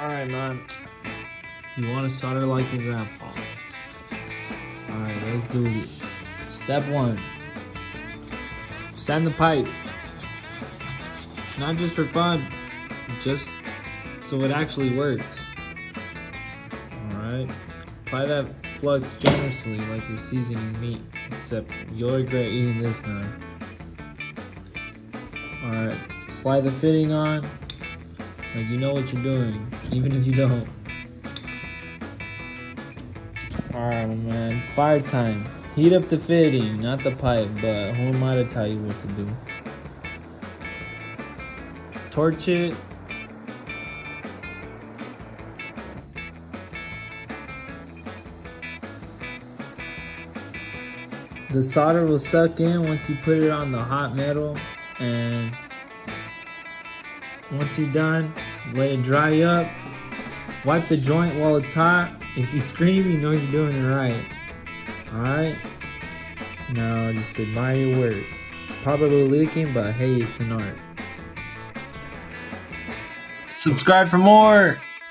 Alright, man. You want to solder like your grandpa. Alright, let's do this. Step 1. Sand the pipe. Not just for fun, just so it actually works. Alright. Apply that flux generously like you're seasoning meat. Except you'll regret eating this, man. Alright. Slide the fitting on. Like you know what you're doing, even if you don't. Alright, man. Fire time. Heat up the fitting, not the pipe, but who am I to tell you what to do? Torch it. The solder will suck in once you put it on the hot metal, and once you're done, let it dry up. Wipe the joint while it's hot. If you scream, you know you're doing it right. Alright? Now just admire your work. It's probably leaking, but hey, it's an art. Subscribe for more!